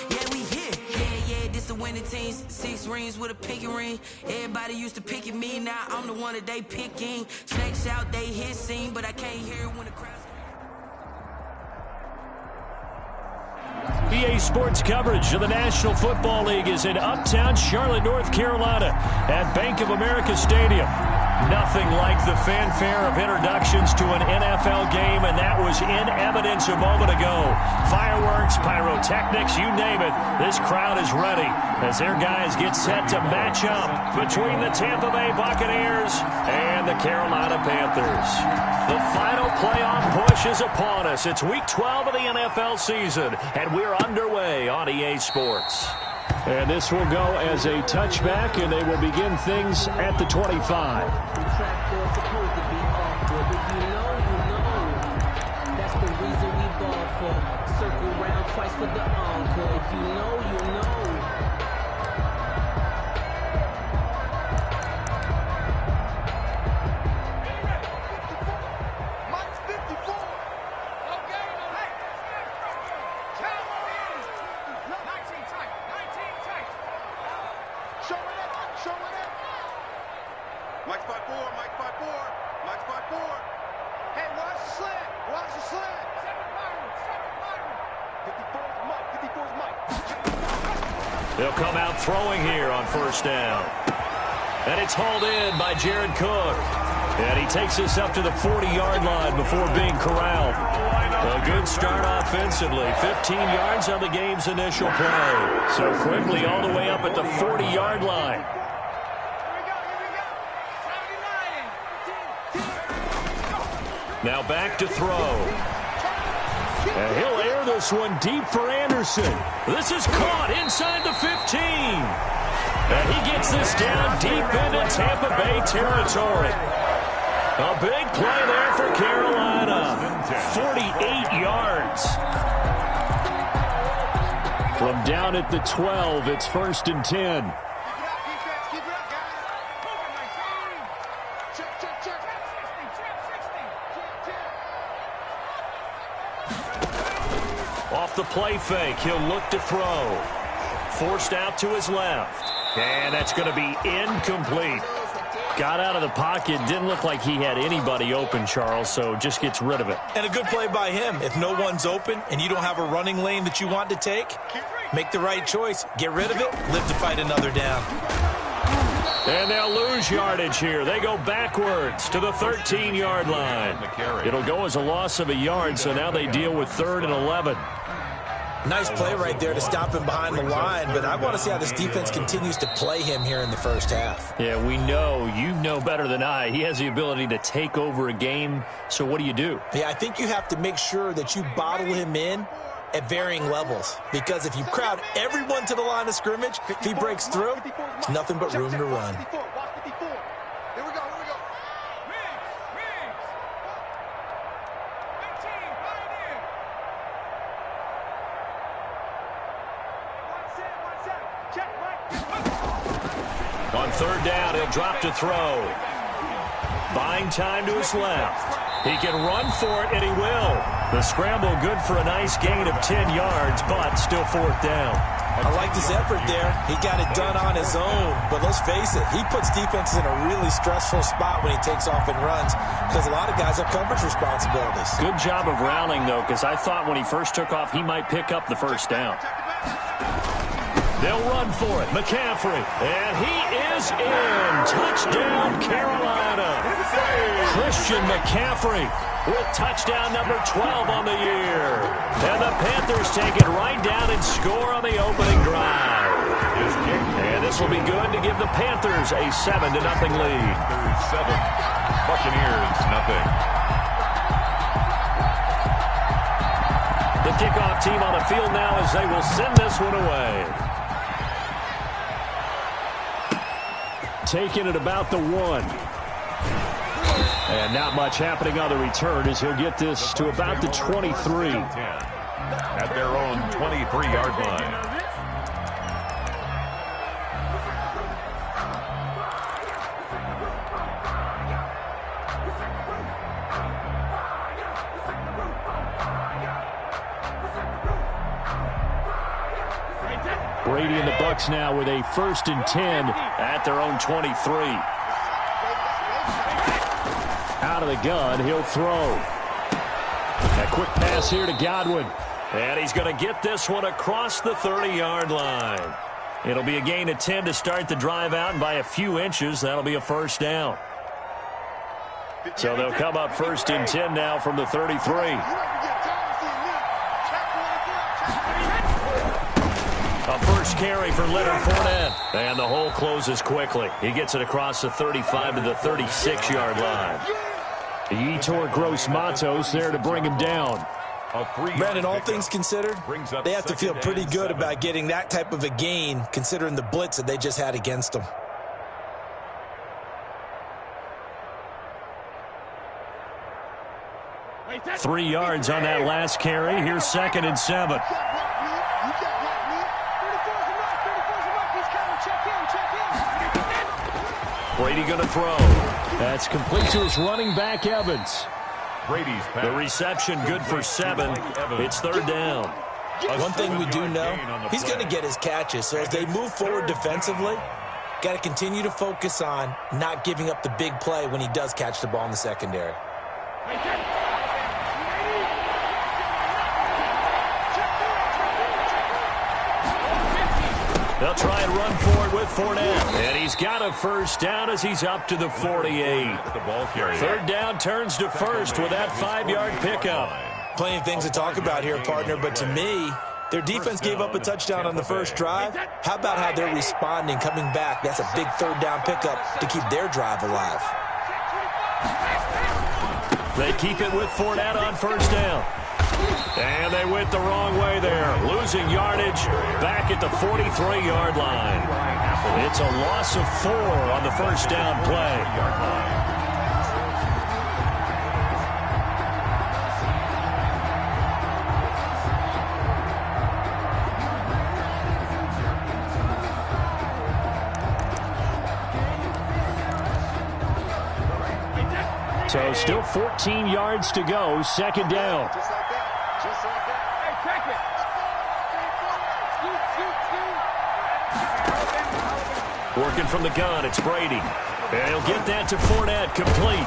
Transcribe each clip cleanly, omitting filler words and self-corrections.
Yeah, we here. Yeah, this the winning teams. 6 rings with a pinky ring. Everybody used to pick at me, now I'm the one that they picking. Snakes out, they hit scene, but I can't hear it when the crowd's... EA Sports coverage of the National Football League is in uptown Charlotte, North Carolina at Bank of America Stadium. Nothing like the fanfare of introductions to an NFL game, and that was in evidence a moment ago. Fireworks, pyrotechnics, you name it. This crowd is ready as their guys get set to match up between the Tampa Bay Buccaneers and the Carolina Panthers. The final playoff push is upon us. It's Week 12 of the NFL season, and we're underway on EA Sports. And this will go as a touchback, and they will begin things at the 25. That's the reason we ball for. Circle round twice for the encore. If you know, you know. They'll come out throwing here on first down. And it's hauled in by Jared Cook. And he takes us up to the 40-yard line before being corralled. A good start offensively. 15 yards on the game's initial play. So quickly all the way up at the 40-yard line. Now back to throw. And he'll air this one deep for Anderson. This is caught inside the 15. And he gets this down deep into Tampa Bay territory. A big play there for Carolina. 48 yards. From down at the 12, it's 1st and 10. Off the play fake, he'll look to throw. Forced out to his left. And that's going to be incomplete. Got out of the pocket, didn't look like he had anybody open, Charles, so just gets rid of it. And a good play by him. If no one's open and you don't have a running lane that you want to take, make the right choice. Get rid of it, live to fight another down. And they'll lose yardage here. They go backwards to the 13-yard line. It'll go as a loss of a yard, so now they deal with 3rd and 11. Nice play right there to stop him behind the line, but I want to see how this defense continues to play him here in the first half. Yeah, we know. You know better than I. He has the ability to take over a game, so what do you do? Yeah, I think you have to make sure that you bottle him in at varying levels, because if you crowd everyone to the line of scrimmage, if he breaks through, it's nothing but room to run. On 3rd down, he'll drop to throw. Buying time to his left. He can run for it, and he will. The scramble good for a nice gain of 10 yards, but still 4th down. I liked his effort there. He got it done on his own. But let's face it, he puts defenses in a really stressful spot when he takes off and runs, because a lot of guys have coverage responsibilities. Good job of rallying, though, because I thought when he first took off, he might pick up the first down. They'll run for it. McCaffrey. And he is in. Touchdown, Carolina. Christian McCaffrey with touchdown number 12 on the year. And the Panthers take it right down and score on the opening drive. And this will be good to give the Panthers a 7-0 lead. 7. Buccaneers, nothing. The kickoff team on the field now as they will send this one away. Taking it about the 1. And not much happening on the return as he'll get this to about the 23. At their own 23-yard line. Brady and the Bucs now with a 1st and 10 at their own 23. Out of the gun, he'll throw. A quick pass here to Godwin. And he's going to get this one across the 30-yard line. It'll be a gain of 10 to start the drive out, and by a few inches, that'll be a 1st down. So they'll come up 1st and 10 now from the 33. A first carry for Leonard Fournette. And the hole closes quickly. He gets it across the 35 to the 36-yard line. Yetur Gross-Matos there to bring him down. Brandon, all things considered, they have to feel pretty good about getting that type of a gain, considering the blitz that they just had against them. Three yards on that last carry. Here's 2nd and 7. Brady going to throw. That's complete to his running back, Evans. Brady's pass. The reception good for 7. It's 3rd down. One thing we do know, he's going to get his catches. So as they move forward defensively, got to continue to focus on not giving up the big play when he does catch the ball in the secondary. They'll try and run for it with Fournette. And he's got a 1st down as he's up to the 48. The ball carrier. 3rd down turns to 1st with that 5-yard pickup. Plenty of things to talk about here, partner, but to me, their defense gave up a touchdown on the first drive. How about how they're responding, coming back? That's a big 3rd down pickup to keep their drive alive. They keep it with Fournette on 1st down. And they went the wrong way there. Losing yardage back at the 43-yard line. It's a loss of 4 on the 1st down play. So still 14 yards to go, 2nd down. Working from the gun, it's Brady. And he'll get that to Fournette, complete.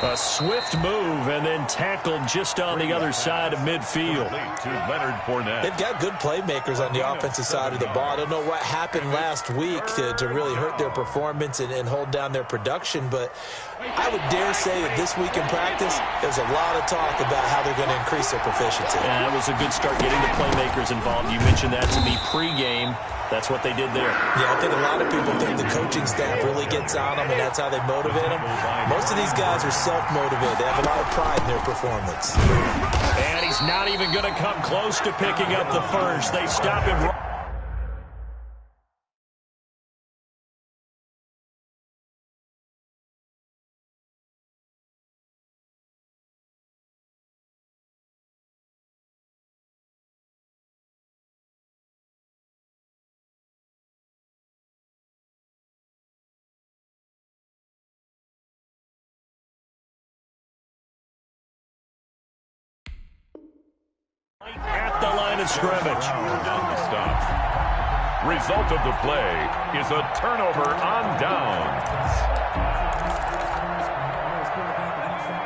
A swift move and then tackled just on the other side of midfield. To Leonard Fournette. They've got good playmakers on the offensive side of the ball. I don't know what happened last week to really hurt their performance and hold down their production, but I would dare say that this week in practice, there's a lot of talk about how they're going to increase their proficiency. Yeah, that was a good start getting the playmakers involved. You mentioned that to me pregame. That's what they did there. Yeah, I think a lot of people think the coaching staff really gets on them, and that's how they motivate them. Most of these guys are self-motivated. They have a lot of pride in their performance. And he's not even going to come close to picking up the 1st. They stop him. At the line of scrimmage. Down the stop. Result of the play is a turnover on downs.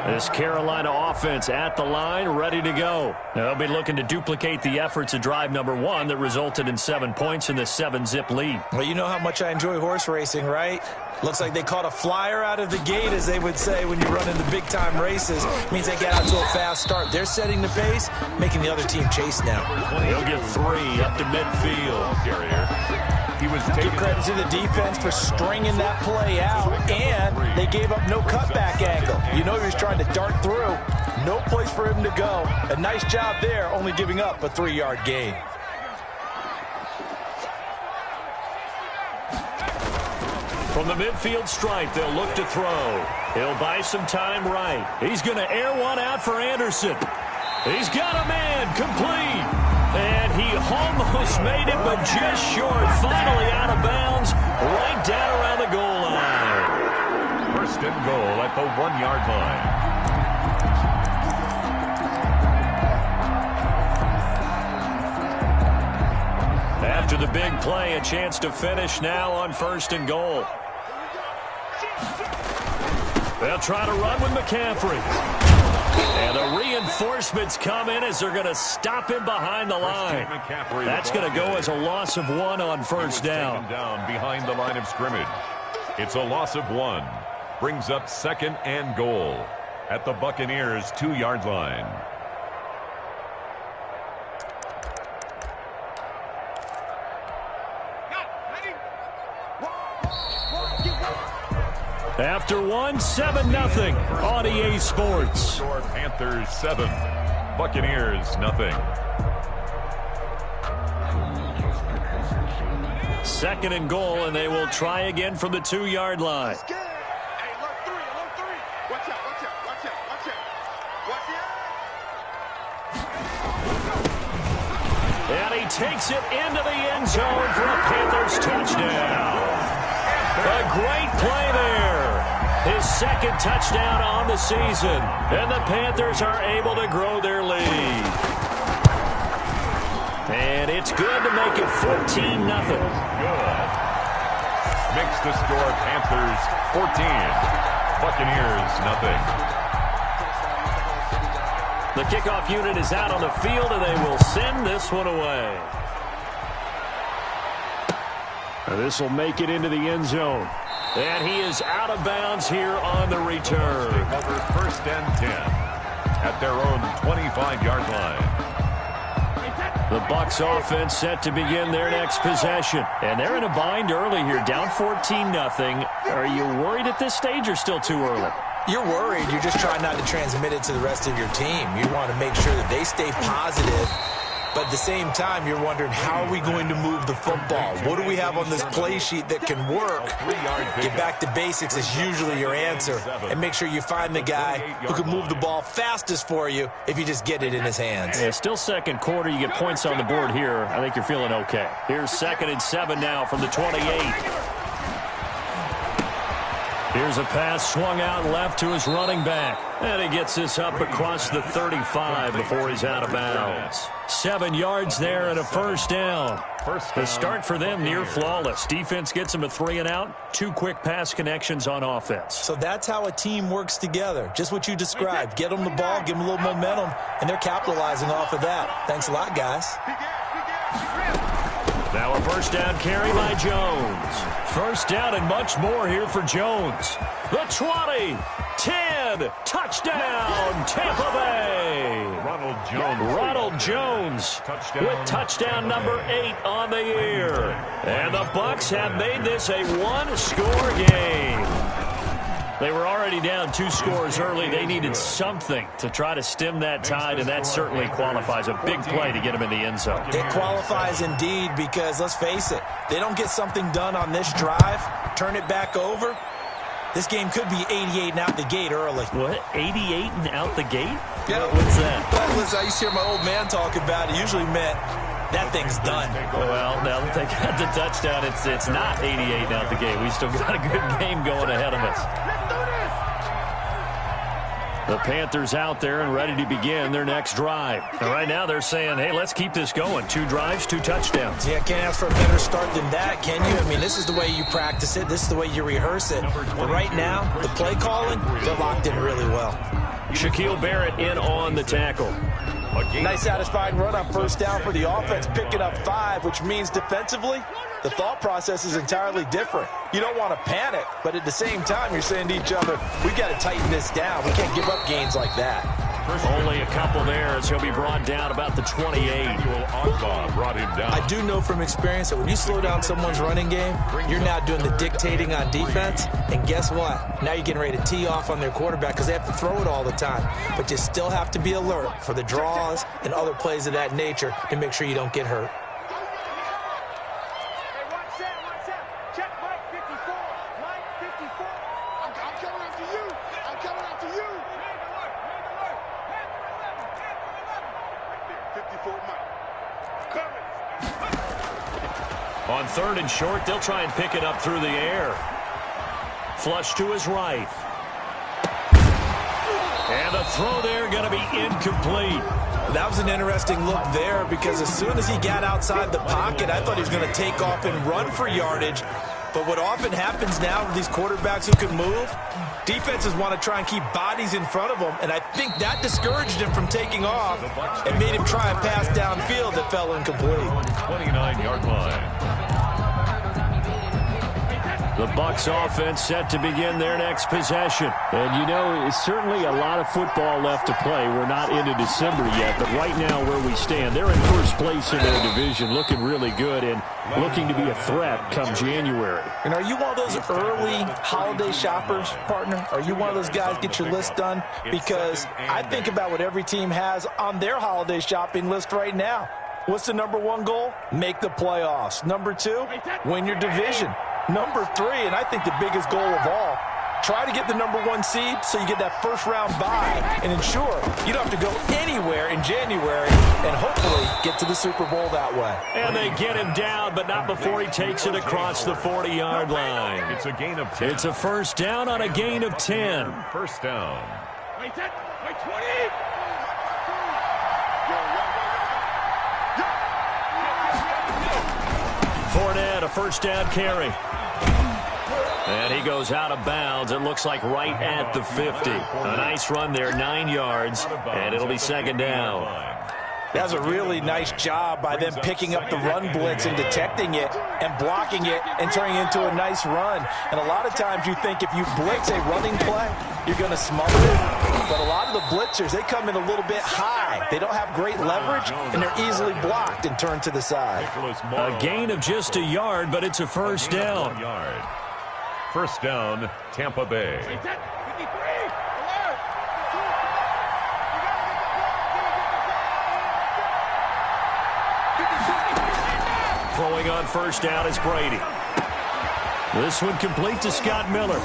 This Carolina offense at the line, ready to go. They'll be looking to duplicate the efforts of drive number 1 that resulted in 7 points in the 7-zip lead. Well, you know how much I enjoy horse racing, right? Looks like they caught a flyer out of the gate, as they would say when you run in the big-time races. It means they get out to a fast start. They're setting the pace, making the other team chase now. He'll get 3 up to midfield. Give credit to the defense for stringing that play out, and they gave up no cutback angle. You know he was trying to dart through. No place for him to go. A nice job there, only giving up a 3-yard gain. From the midfield stripe, they'll look to throw. He'll buy some time right. He's going to air one out for Anderson. He's got a man, complete. And he almost made it, but just short. Finally out of bounds, right down around the goal line. 1st and goal at the 1-yard line. After the big play, a chance to finish now on 1st and goal. They'll try to run with McCaffrey. And the reinforcements come in as they're going to stop him behind the line. That's going to go as a loss of 1 on 1st down. Behind the line of scrimmage. It's a loss of 1. Brings up 2nd and goal at the Buccaneers' 2-yard line. After 1, 7-0 on EA Sports. Panthers 7, Buccaneers nothing. 2nd and goal, and they will try again from the 2-yard line. And he takes it into the end zone for a Panthers touchdown. A great play there. His 2nd touchdown on the season. And the Panthers are able to grow their lead. And it's good to make it 14-0. Good. Makes the score Panthers 14, Buccaneers nothing. The kickoff unit is out on the field, and they will send this one away. This will make it into the end zone. And he is out of bounds here on the return. Over 1st and 10 at their own 25-yard line. The Bucs offense set to begin their next possession. And they're in a bind early here, down 14-0. Are you worried at this stage or still too early? You're worried. You're just trying not to transmit it to the rest of your team. You want to make sure that they stay positive. But at the same time, you're wondering, how are we going to move the football? What do we have on this play sheet that can work? Get back to basics is usually your answer. And make sure you find the guy who can move the ball fastest for you if you just get it in his hands. Yeah, still 2nd quarter. You get points on the board here. I think you're feeling okay. Here's 2nd and 7 now from the 28. Here's a pass swung out left to his running back. And he gets this up across the 35 before he's out of bounds. 7 yards there and a 1st down. The start for them near flawless. Defense gets them a 3 and out. 2 quick pass connections on offense. So that's how a team works together. Just what you described. Get them the ball, give them a little momentum, and they're capitalizing off of that. Thanks a lot, guys. Now a 1st down carry by Jones. 1st down and much more here for Jones. The 20, 10, touchdown, Tampa Bay. Ronald Jones with touchdown number 8 on the year. And the Bucs have made this a 1-score game. They were already down 2 scores early. They needed something to try to stem that tide, and that certainly qualifies. A big play to get them in the end zone. It qualifies indeed because, let's face it, they don't get something done on this drive, turn it back over, this game could be 88 and out the gate early. What? 88 and out the gate? Yeah. What's that? Well, listen, I used to hear my old man talk about it. It usually meant that thing's done. Well, now that they got the touchdown, it's not 88 and out the gate. We still got a good game going ahead of us. The Panthers out there and ready to begin their next drive. And right now they're saying, hey, let's keep this going. 2 drives, 2 touchdowns. Yeah, can't ask for a better start than that, can you? I mean, this is the way you practice it. This is the way you rehearse it. But right now, the play calling, they're locked in really well. Shaquille Barrett in on the tackle. Nice satisfying run on 1st down for the offense, picking up 5, which means defensively, the thought process is entirely different. You don't want to panic, but at the same time, you're saying to each other, we got to tighten this down. We can't give up gains like that. Only a couple there as he'll be brought down about the 28. Brought him down. I do know from experience that when you slow down someone's running game, you're now doing the dictating on defense. And guess what? Now you're getting ready to tee off on their quarterback because they have to throw it all the time. But you still have to be alert for the draws and other plays of that nature to make sure you don't get hurt. On 3rd and short, they'll try and pick it up through the air. Flush to his right. And the throw there going to be incomplete. That was an interesting look there because as soon as he got outside the pocket, I thought he was going to take off and run for yardage. But what often happens now with these quarterbacks who can move, defenses want to try and keep bodies in front of them, and I think that discouraged him from taking off and made him try and pass downfield that fell incomplete. 29-yard line. The Bucs offense set to begin their next possession. And, you know, it's certainly a lot of football left to play. We're not into December yet, but right now where we stand, they're in first place in their division, looking really good and looking to be a threat come January. And are you one of those early holiday shoppers, partner? Are you one of those guys get your list done? Because I think about what every team has on their holiday shopping list right now. What's the number one goal? Make the playoffs. Number two, win your division. Number three, and I think the biggest goal of all, try to get the number one seed so you get that first round bye and ensure you don't have to go anywhere in January and hopefully get to the Super Bowl that way. And they get him down, but not before he takes it across the 40-yard line. It's a gain of 10. It's a first down on a gain of 10. First down. Wait, 10, wait, 20. Fournette, a first down carry. And he goes out of bounds. It looks like right at the 50. A nice run there, 9 yards, and it'll be second down. That's a really nice job by them picking up the run blitz and detecting it and blocking it and turning it into a nice run. And a lot of times you think if you blitz a running play, you're going to smother it. But a lot of the blitzers, they come in a little bit high. They don't have great leverage, and they're easily blocked and turned to the side. A gain of just a yard, but it's a first down. First down, Tampa Bay. Throwing on first down is Brady. This one complete to Scott Miller.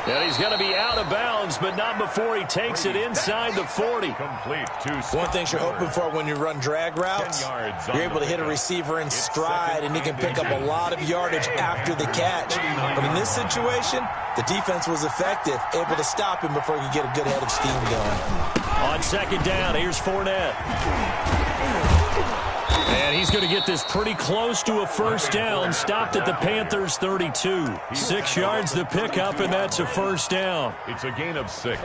And he's going to be out of bounds, but not before he takes it inside the 40. Complete to one thing you're hoping for when you run drag routes, you're able to hit a receiver in stride, and he can pick up a lot of yardage after the catch. But in this situation, the defense was effective, able to stop him before he could get a good head of steam going. On second down, here's Fournette. And he's going to get this pretty close to a first down. Stopped at the Panthers' 32. 6 yards the pickup, and that's a first down. It's a gain of 6.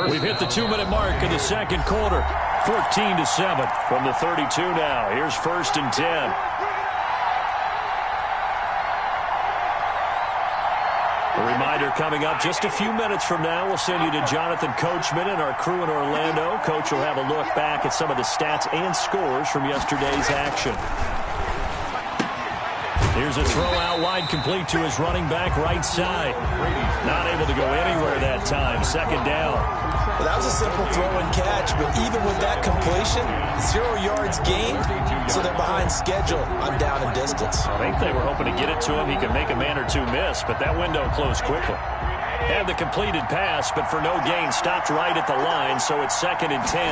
We've hit the 2-minute mark in the second quarter. 14-7 from the 32 now. Here's first and 10. A reminder coming up just a few minutes from now, we'll send you to Jonathan Coachman and our crew in Orlando. Coach will have a look back at some of the stats and scores from yesterday's action. Here's a throw out wide, complete to his running back right side. Not able to go anywhere that time. Second down. Well, that was a simple throw and catch, but even with that completion, 0 yards gained, so they're behind schedule on down and distance. I think they were hoping to get it to him. He could make a man or two miss, but that window closed quickly. Had the completed pass, but for no gain, stopped right at the line, so it's second and 10.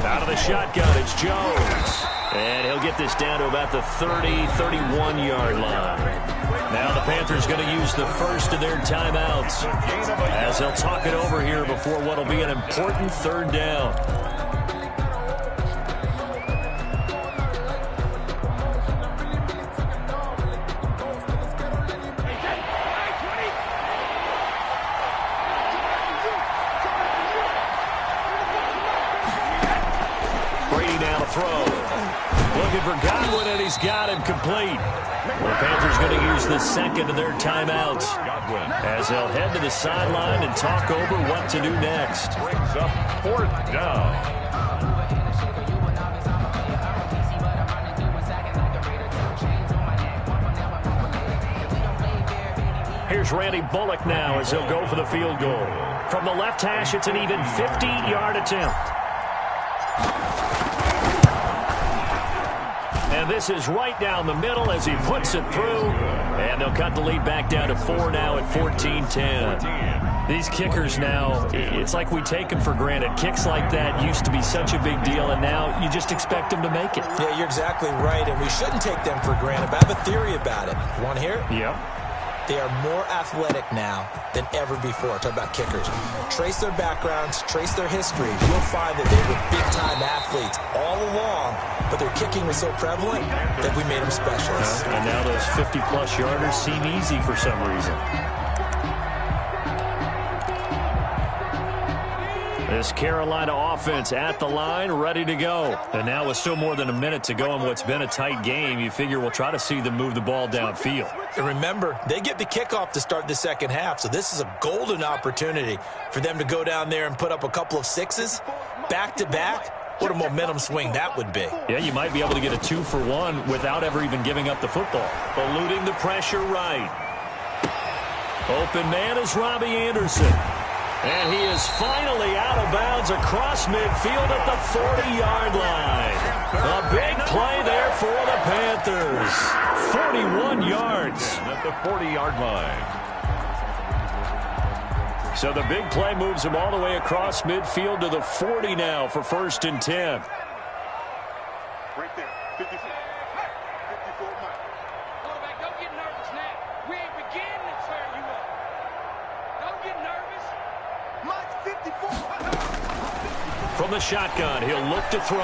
Out of the shotgun, it's Jones. And he'll get this down to about the 30, 31-yard line. Now the Panthers going to use the first of their timeouts as they'll talk it over here before what will be an important third down. Brady now to throw. Looking for Godwin, and he's got him complete. The Panthers going to use the second of their timeouts as they'll head to the sideline and talk over what to do next. Brings up fourth down. Here's Randy Bullock now as he'll go for the field goal. From the left hash, it's an even 50-yard attempt. And this is right down the middle as he puts it through. And they'll cut the lead back down to 4 now at 14-10. These kickers now, it's like we take them for granted. Kicks like that used to be such a big deal, and now you just expect them to make it. Yeah, you're exactly right, and we shouldn't take them for granted. But I have a theory about it. Want to hear it? Yep. They are more athletic now than ever before. Talk about kickers. Trace their backgrounds, trace their history. You'll find that they were big-time athletes all along, but their kicking was so prevalent that we made them specialists. And now those 50-plus yarders seem easy for some reason. This Carolina offense at the line, ready to go. And now with still more than a minute to go in what's been a tight game, you figure we'll try to see them move the ball downfield. And remember, they get the kickoff to start the second half, so this is a golden opportunity for them to go down there and put up a couple of sixes back-to-back. What a momentum swing that would be. Yeah, you might be able to get a 2-for-1 without ever even giving up the football. Eluding the pressure right. Open man is Robbie Anderson. And he is finally out of bounds across midfield at the 40-yard line. A big play there for the Panthers. 41 yards. At the 40-yard line. So the big play moves him all the way across midfield to the 40 now for 1st and 10. Right there, 54. 54 miles. Quarterback, don't get nervous now. We ain't beginning to tear you up. Don't get nervous. Mine's 54. From the shotgun, he'll look to throw.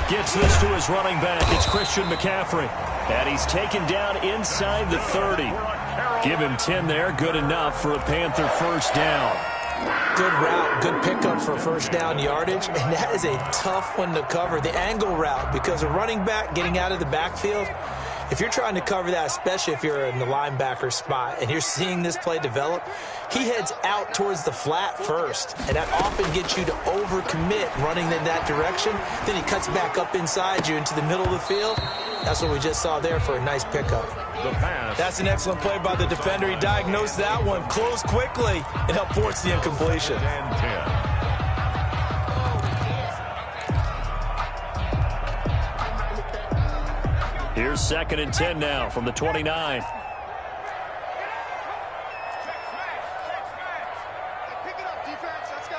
Gets this to his running back. It's Christian McCaffrey. And he's taken down inside the 30. Give him 10 there. Good enough for a Panther first down. Good route, good pickup for first down yardage, and that is a tough one to cover. The angle route, because a running back getting out of the backfield, if you're trying to cover that, especially if you're in the linebacker spot and you're seeing this play develop, he heads out towards the flat first, and that often gets you to overcommit running in that direction. Then he cuts back up inside you into the middle of the field. That's what we just saw there for a nice pickup. The pass. That's an excellent play by the defender. He diagnosed that one, closed quickly, and helped force the incompletion. And 10. Here's 2nd and 10 now from the 29. Pick it up, defense. Let's go.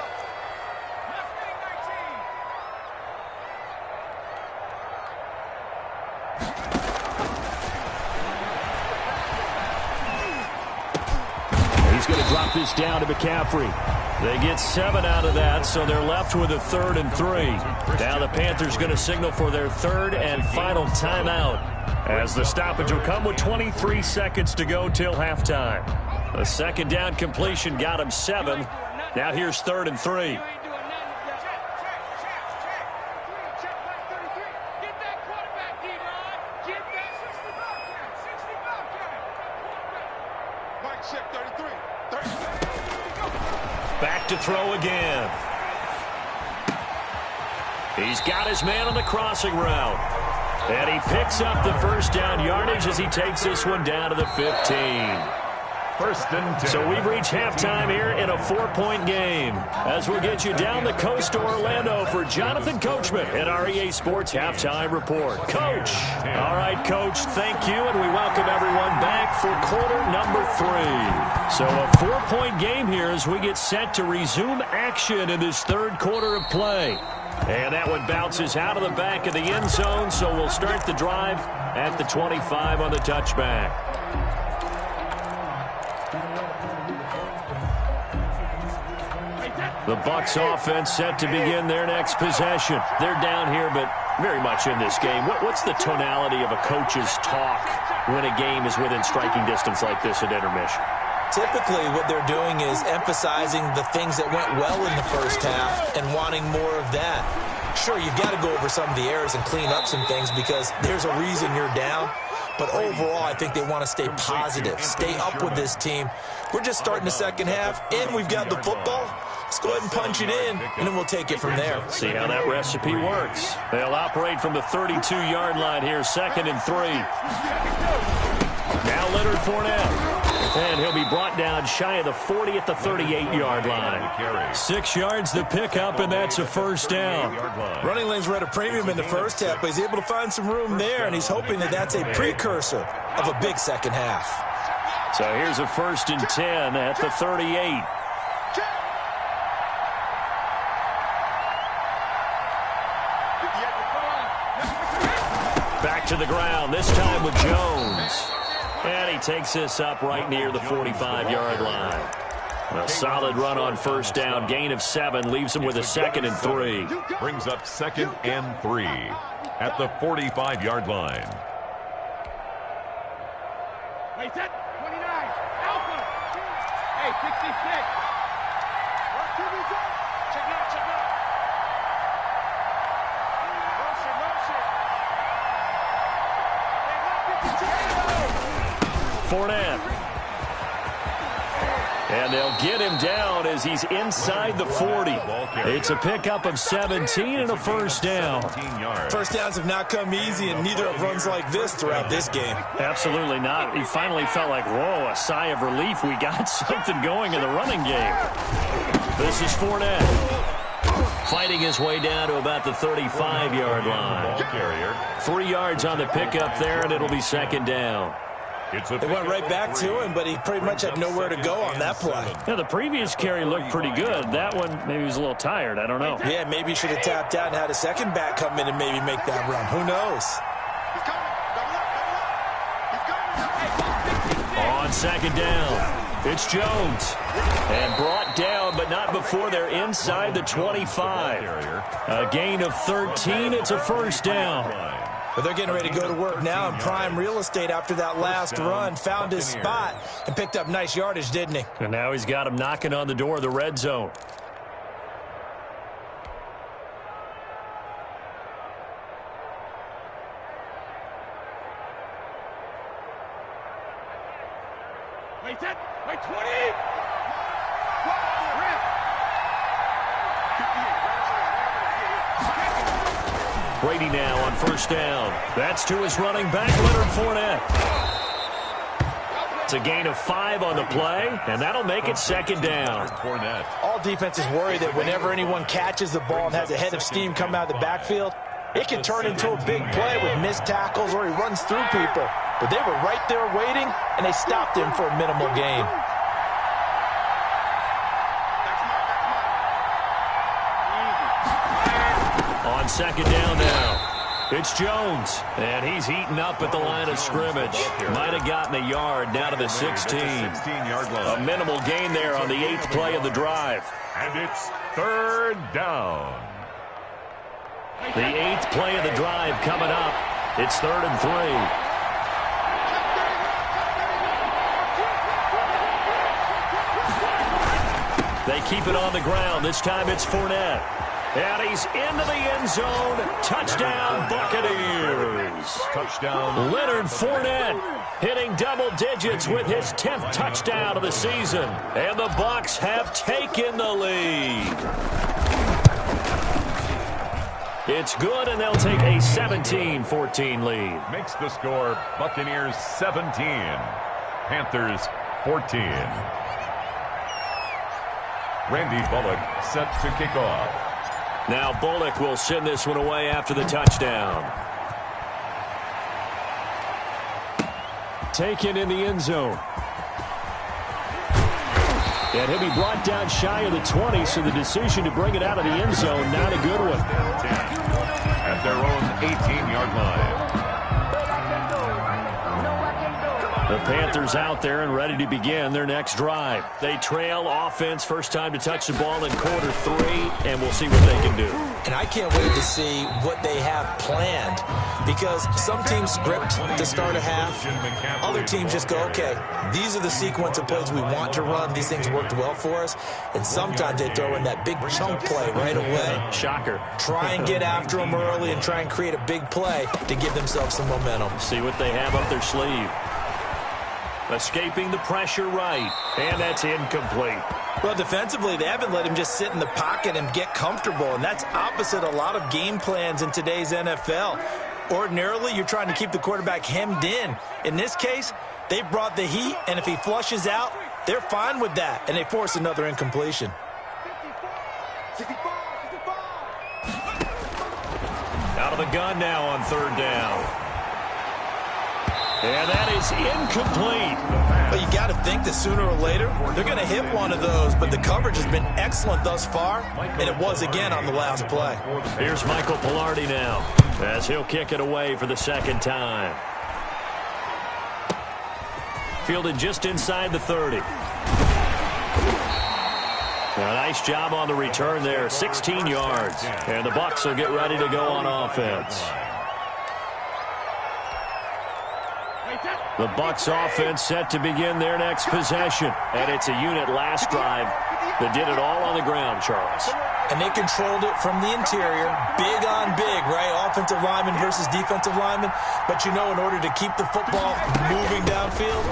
He's going to drop this down to McCaffrey. They get 7 out of that, so they're left with a 3rd and 3. Now the Panthers going to signal for their 3rd and final timeout, as the stoppage will come with 23 seconds to go till halftime. A 2nd down completion got him 7. Now here's 3rd and 3. Back to throw again. He's got his man on the crossing route. And he picks up the first down yardage as he takes this one down to the 15. 1st and 10. So we've reached halftime here in a 4-point game, as we'll get you down the coast to Orlando for Jonathan Coachman at our EA Sports Halftime Report. Coach. All right, Coach, thank you, and we welcome everyone back for quarter number 3. So a 4-point game here as we get set to resume action in this 3rd quarter of play. And that one bounces out of the back of the end zone, so we'll start the drive at the 25 on the touchback. The Bucs offense set to begin their next possession. They're down here, but very much in this game. What's the tonality of a coach's talk when a game is within striking distance like this at intermission? Typically, what they're doing is emphasizing the things that went well in the first half and wanting more of that. Sure, you've got to go over some of the errors and clean up some things because there's a reason you're down. But overall, I think they want to stay positive, stay up with this team. We're just starting the second half, and we've got the football. Let's go ahead and punch it in, and then we'll take it from there. See how that recipe works. They'll operate from the 32-yard line here, 2nd and 3. Now Leonard Fournette. And he'll be brought down shy of the 40 at the 38-yard line. 6 yards to pick up, and that's a first down. Running lanes were at a premium in the first half, but he's able to find some room there, and he's hoping that that's a precursor of a big second half. So here's a 1st and 10 at the 38. Back to the ground, this time with Jones. And he takes this up right near the 45-yard line. A solid run on first down. Gain of 7 leaves him with a 2nd and 3. Brings up 2nd and 3 at the 45-yard line. Wait, set. 29. Alpha. Hey, 66. Check it out, check it out. Fournette. And they'll get him down as he's inside the 40. It's a pickup of 17 and a first down. First downs have not come easy, and neither have runs like this throughout this game. Absolutely not. He finally felt like, whoa, a sigh of relief. We got something going in the running game. This is Fournette. Fighting his way down to about the 35-yard line. 3 yards on the pickup there, and it'll be 2nd down. They went right back to him, but he pretty much had nowhere to go on that play. Yeah, the previous carry looked pretty good. That one, maybe he was a little tired. I don't know. Yeah, maybe he should have tapped out and had a second back come in and maybe make that run. Who knows? On 2nd down, it's Jones. And brought down, but not before they're inside the 25. A gain of 13. It's a first down. But they're getting ready to go to work now in prime real estate after that last run. Found his spot and picked up nice yardage, didn't he? And now he's got him knocking on the door of the red zone. Wait, set. Wait, 20. Brady now on first down. That's to his running back, Leonard Fournette. It's a gain of 5 on the play, and that'll make it 2nd down. All defenses worry that whenever anyone catches the ball and has a head of steam come out of the backfield, it can turn into a big play with missed tackles or he runs through people. But they were right there waiting, and they stopped him for a minimal gain. On 2nd down now, it's Jones, and he's heating up at the line of scrimmage. Might have gotten a yard, now to the 16. A minimal gain there on the 8th play of the drive. And it's 3rd down. The 8th play of the drive coming up. It's 3rd and 3. They keep it on the ground. This time it's Fournette. And he's into the end zone. Touchdown, Buccaneers. Touchdown. Leonard Fournette hitting double digits with his 10th touchdown of the season. And the Bucs have taken the lead. It's good, and they'll take a 17-14 lead. Makes the score Buccaneers 17, Panthers 14. Randy Bullock set to kick off. Now Bullock will send this one away after the touchdown. Taken in the end zone. And he'll be brought down shy of the 20, so the decision to bring it out of the end zone, not a good one. At their own 18-yard line. The Panthers out there and ready to begin their next drive. They trail offense, first time to touch the ball in quarter 3, and we'll see what they can do. And I can't wait to see what they have planned, because some teams script to start a half. Other teams just go, okay, these are the sequence of plays we want to run. These things worked well for us. And sometimes they throw in that big chunk play right away. Shocker. Try and get after them early and try and create a big play to give themselves some momentum. See what they have up their sleeve. Escaping the pressure right, and that's incomplete. Well, defensively, they haven't let him just sit in the pocket and get comfortable, and that's opposite a lot of game plans in today's NFL. Ordinarily, you're trying to keep the quarterback hemmed in. In this case, they brought the heat, and if he flushes out, they're fine with that, and they force another incompletion. Out of the gun now on 3rd down. And that is incomplete. But you got to think that sooner or later, they're going to hit one of those. But the coverage has been excellent thus far, and it was again on the last play. Here's Michael Pilardi now, as he'll kick it away for the 2nd time. fielded just inside the 30. A nice job on the return there, 16 yards. And the Bucs will get ready to go on offense. The Bucs offense set to begin their next possession. And it's a unit last drive that did it all on the ground, Charles. And they controlled it from the interior, big on big, right? Offensive lineman versus defensive lineman. But you know, in order to keep the football moving downfield,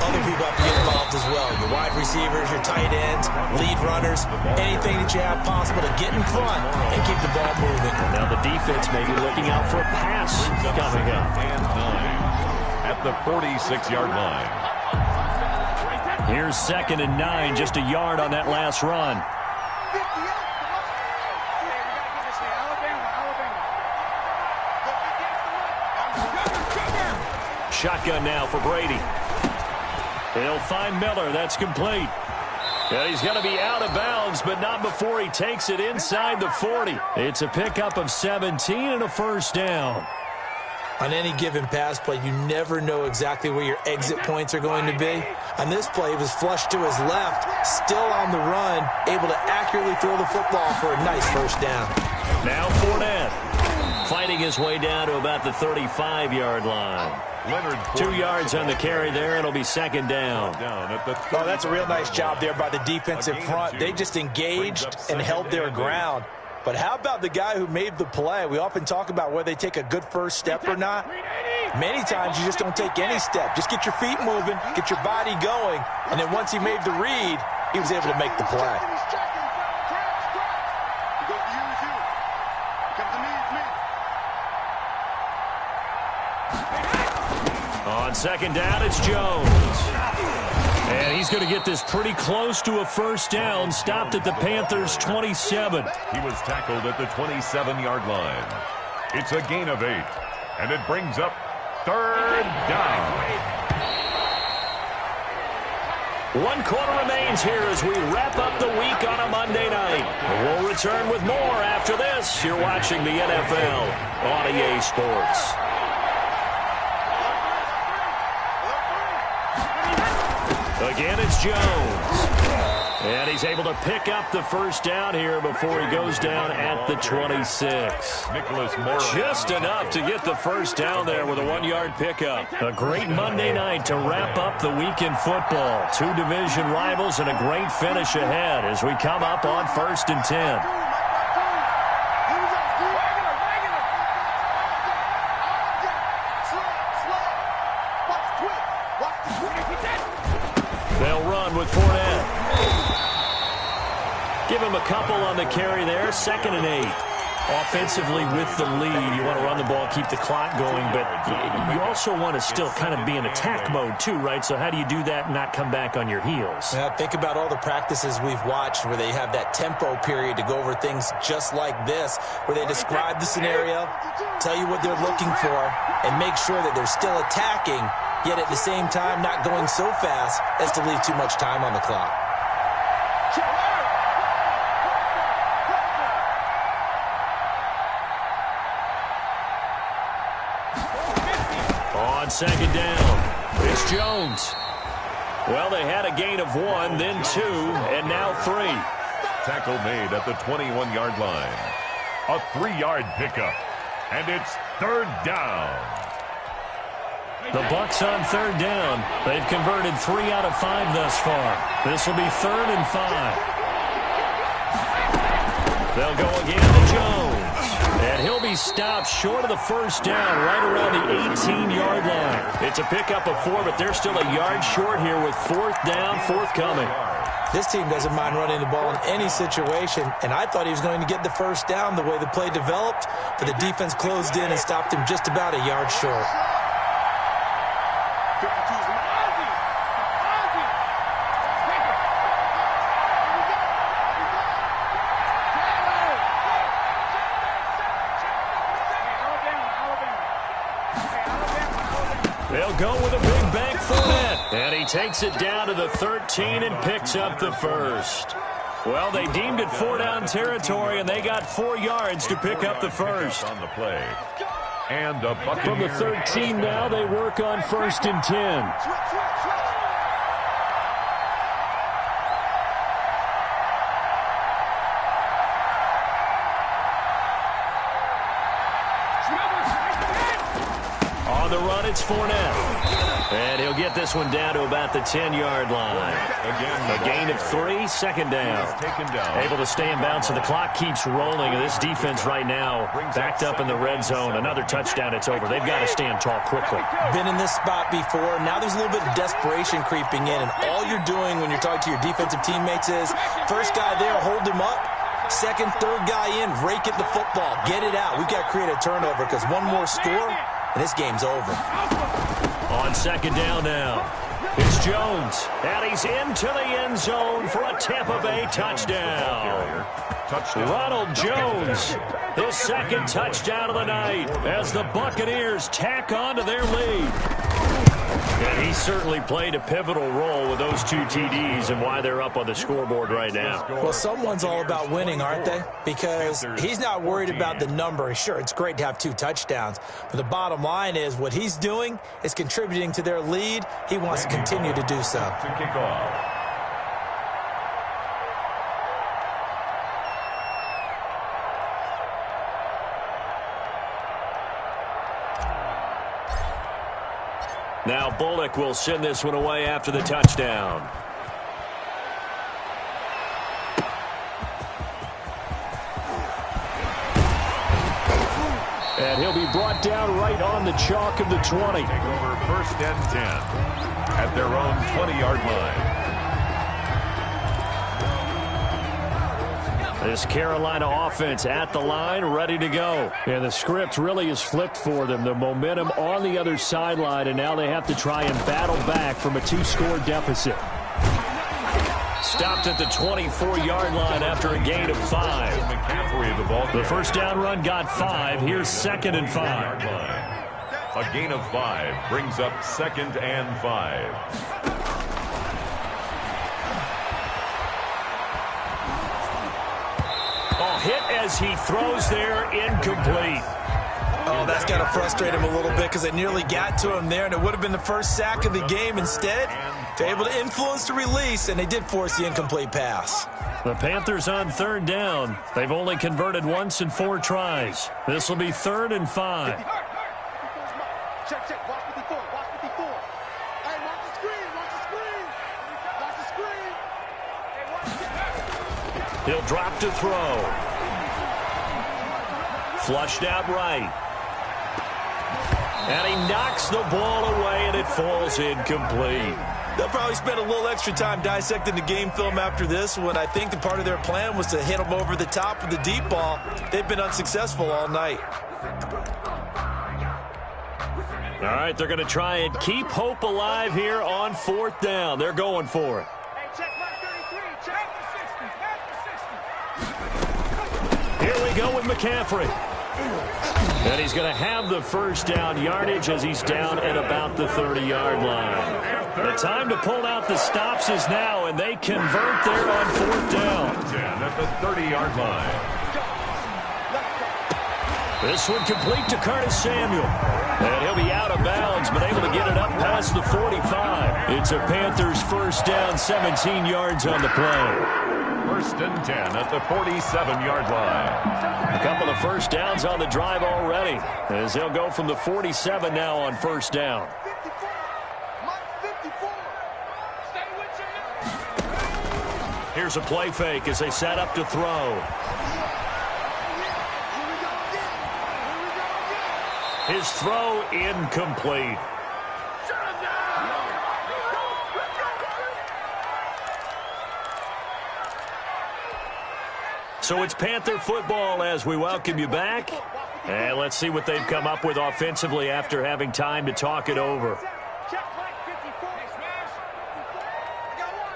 other people have to get involved as well. Your wide receivers, your tight ends, lead runners, anything that you have possible to get in front and keep the ball moving. Now the defense may be looking out for a pass coming up. And 9 at the 46-yard line. Here's 2nd and 9, just a yard on that last run. Shotgun now for Brady. He'll find Miller. That's complete. And he's going to be out of bounds, but not before he takes it inside the 40. It's a pickup of 17 and a first down. On any given pass play, you never know exactly where your exit points are going to be. On this play, he was flushed to his left, still on the run, able to accurately throw the football for a nice first down. Now Fournette fighting his way down to about the 35-yard line. 2 yards on the carry there. It'll be 2nd down. Oh, that's a real nice job there by the defensive front. They just engaged and held their ground. But how about the guy who made the play? We often talk about whether they take a good first step or not. Many times you just don't take any step. Just get your feet moving, get your body going, and then once he made the read, he was able to make the play. On 2nd down, it's Jones. And he's going to get this pretty close to a first down, stopped at the Panthers' 27. He was tackled at the 27-yard line. It's a gain of 8, and it brings up 3rd down. 1 quarter remains here as we wrap up the week on a Monday night. We'll return with more after this. You're watching the NFL on EA Sports. Again, it's Jones. And he's able to pick up the first down here before he goes down at the 26. Just enough to get the first down there with a 1-yard pickup. A great Monday night to wrap up the week in football. 2 division rivals and a great finish ahead as we come up on 1st and 10. They'll run with Fournette. Give him a couple on the carry there. 2nd and 8. Offensively with the lead, you want to run the ball, keep the clock going, but you also want to still kind of be in attack mode too, right? So how do you do that and not come back on your heels? Yeah, think about all the practices we've watched where they have that tempo period to go over things just like this, where they describe the scenario, tell you what they're looking for, and make sure that they're still attacking, yet at the same time not going so fast as to leave too much time on the clock. On 2nd down, it's Jones. Well, they had a gain of 1, then 2, and now 3. Tackle made at the 21-yard line. A 3-yard pickup, and it's 3rd down. The Bucs on 3rd down. They've converted 3 out of 5 thus far. This will be 3rd and 5. They'll go again to Jones. And he'll be stopped short of the first down right around the 18-yard line. It's a pickup of 4, but they're still a yard short here with 4th down forthcoming. This team doesn't mind running the ball in any situation, and I thought he was going to get the first down the way the play developed, but the defense closed in and stopped him just about a yard short. They'll go with a big bank Fournette. And he takes it down to the 13 and picks up the first. Well, they deemed it 4-down territory, and they got 4 yards to pick up the first. On the play. And a From the 13 now, they work on 1st and 10. On the run, it's Fournette. And he'll get this one down to about the 10-yard line. Again, A gain of 3, second down. taken down. Able to stay in bounds, so the clock keeps rolling. And this defense right now backed up in the red zone. Another touchdown, it's over. They've got to stand tall quickly. Been in this spot before. Now there's a little bit of desperation creeping in, and all you're doing when you're talking to your defensive teammates is first guy there, hold him up. Second, third guy in, rake at the football. Get it out. We've got to create a turnover because one more score, and this game's over. On second down now, it's Jones. And he's into the end zone for a Tampa Bay touchdown. Ronald Jones, his second touchdown of the night as the Buccaneers tack on to their lead. And he certainly played a pivotal role with those 2 TDs and why they're up on the scoreboard right now. Well, someone's all about winning, aren't they? Because he's not worried about the number. Sure, it's great to have 2 touchdowns, but the bottom line is what he's doing is contributing to their lead. He wants to continue to do so. To kick off. Now Bullock will send this one away after the touchdown. And he'll be brought down right on the chalk of the 20. Take over first and 10 at their own 20-yard line. This Carolina offense at the line, ready to go. And the script really is flipped for them. The momentum on the other sideline, and now they have to try and battle back from a 2-score deficit. Stopped at the 24-yard line after a gain of 5. McCaffrey, the ball. The first down run got 5. Here's 2nd and 5. A gain of 5 brings up 2nd and 5. Hit as he throws there, incomplete. Oh, that's got to frustrate him a little bit because they nearly got to him there, and it would have been the first sack of the game. Instead, they're able to influence the release, and they did force the incomplete pass. The Panthers on 3rd down. They've only converted once in 4 tries. This will be 3rd and 5. Check, check. Watch 54. Watch 54. Hey, watch the screen. Watch the screen. Watch the screen. Hey, watch the He'll drop to throw. Flushed out right. And he knocks the ball away, and it falls incomplete. They'll probably spend a little extra time dissecting the game film after this one. I think the part of their plan was to hit them over the top with the deep ball. They've been unsuccessful all night. All right, they're going to try and keep hope alive here on 4th down. They're going for it. Hey, check mark 33. Check the 60. Here we go with McCaffrey. And he's going to have the first down yardage as he's down at about the 30-yard line. The time to pull out the stops is now, and they convert there on 4th down. At the 30-yard line. This one complete to Curtis Samuel. And he'll be out of bounds, but able to get it up past the 45. It's a Panthers first down, 17 yards on the play. First and 10 at the 47-yard line. A couple of first downs on the drive already, as they'll go from the 47 now on first down. 54. Mark 54. Stay with your man. Here's a play fake as they set up to throw. His throw incomplete. So it's Panther football as we welcome you back. And let's see what they've come up with offensively after having time to talk it over. Check Mike 54. I got one.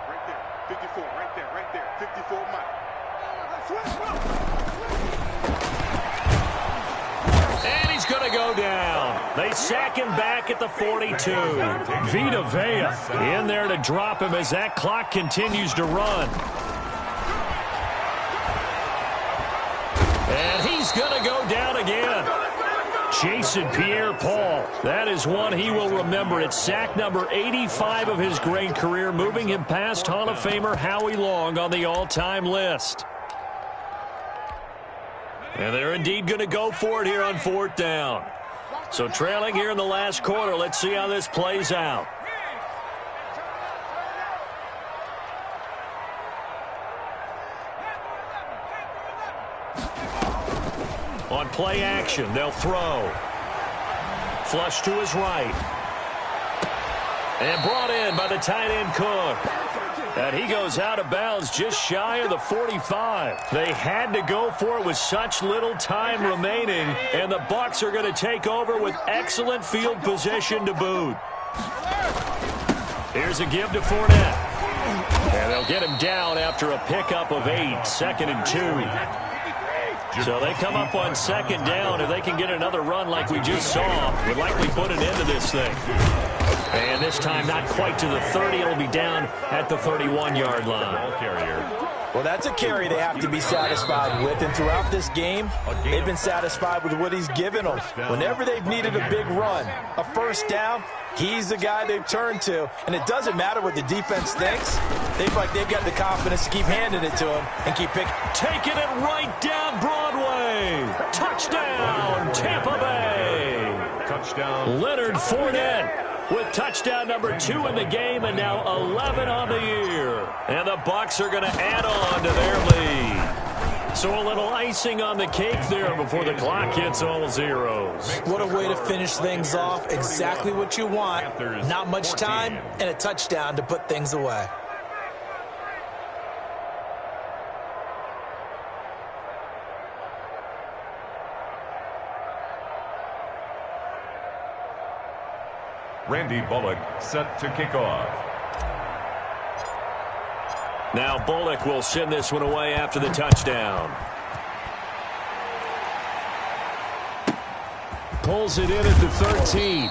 Right there. 54. Right there. 54 Mike. And he's going to go down. They sack him back at the 42. Vita Vea in there to drop him as that clock continues to run. And he's going to go down again. Jason Pierre-Paul. That is one he will remember. It's sack number 85 of his great career, moving him past Hall of Famer Howie Long on the all-time list. And they're indeed going to go for it here on 4th down. So trailing here in the last quarter, let's see how this plays out. On play action, they'll throw. Flush to his right. And brought in by the tight end Cook. And he goes out of bounds just shy of the 45. They had to go for it with such little time remaining. And the Bucs are going to take over with excellent field position to boot. Here's a give to Fournette. And they'll get him down after a pickup of 8. 2nd and 2. So they come up on 2nd down. If they can get another run like we just saw, would likely put an end to this thing. And this time not quite to the 30. It'll be down at the 31-yard line. Well, that's a carry they have to be satisfied with. And throughout this game, they've been satisfied with what he's given them. Whenever they've needed a big run, a 1st down, he's the guy they've turned to. And it doesn't matter what the defense thinks. They feel like they've got the confidence to keep handing it to him and keep picking. Taking it right down Broadway. Touchdown, Tampa Bay. Touchdown. Leonard Fournette with touchdown number 2 in the game, and now 11 on the year. And the Bucs are going to add on to their lead. So a little icing on the cake there before the clock hits all zeros. What a way to finish things off. Exactly what you want. Not much time and a touchdown to put things away. Randy Bullock set to kick off. Now Bullock will send this one away after the touchdown. Pulls it in at the 13.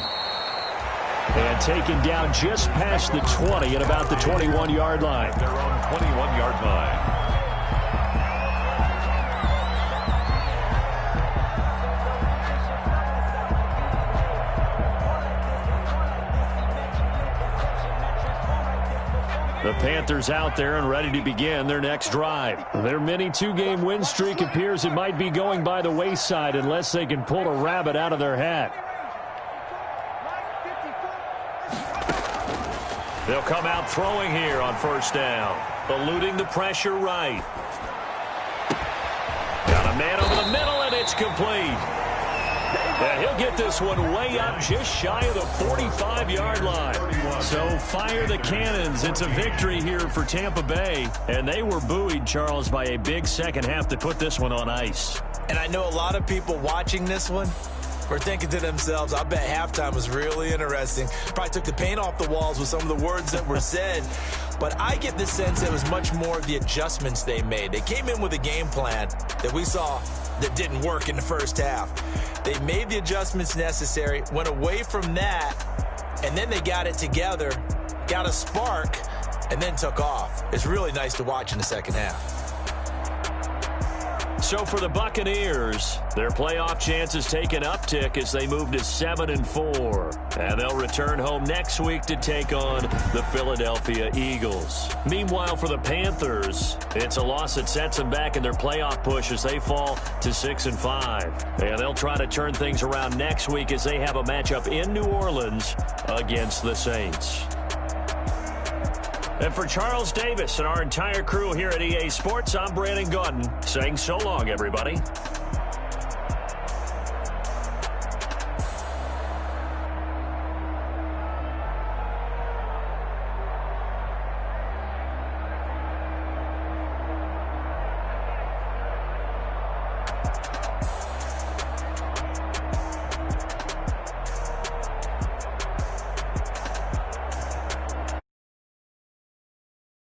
And taken down just past the 20 at about the 21-yard line. Their own 21-yard line. The Panthers out there and ready to begin their next drive. Their mini 2-game win streak appears it might be going by the wayside unless they can pull a rabbit out of their hat. They'll come out throwing here on 1st down. Eluding the pressure right. Got a man over the middle, and it's complete. And he'll get this one way up just shy of the 45-yard line. So fire the cannons. It's a victory here for Tampa Bay. And they were buoyed, Charles, by a big second half to put this one on ice. And I know a lot of people watching this one were thinking to themselves, I bet halftime was really interesting. Probably took the paint off the walls with some of the words that were said. But I get the sense it was much more of the adjustments they made. They came in with a game plan that we saw that didn't work in the first half. They made the adjustments necessary, went away from that, and then they got it together, got a spark, and then took off. It's really nice to watch in the second half. So for the Buccaneers, their playoff chances take an uptick as they move to 7-4. And they'll return home next week to take on the Philadelphia Eagles. Meanwhile, for the Panthers, it's a loss that sets them back in their playoff push as they fall to 6-5. And they'll try to turn things around next week as they have a matchup in New Orleans against the Saints. And for Charles Davis and our entire crew here at EA Sports, I'm Brandon Gaudin saying so long, everybody.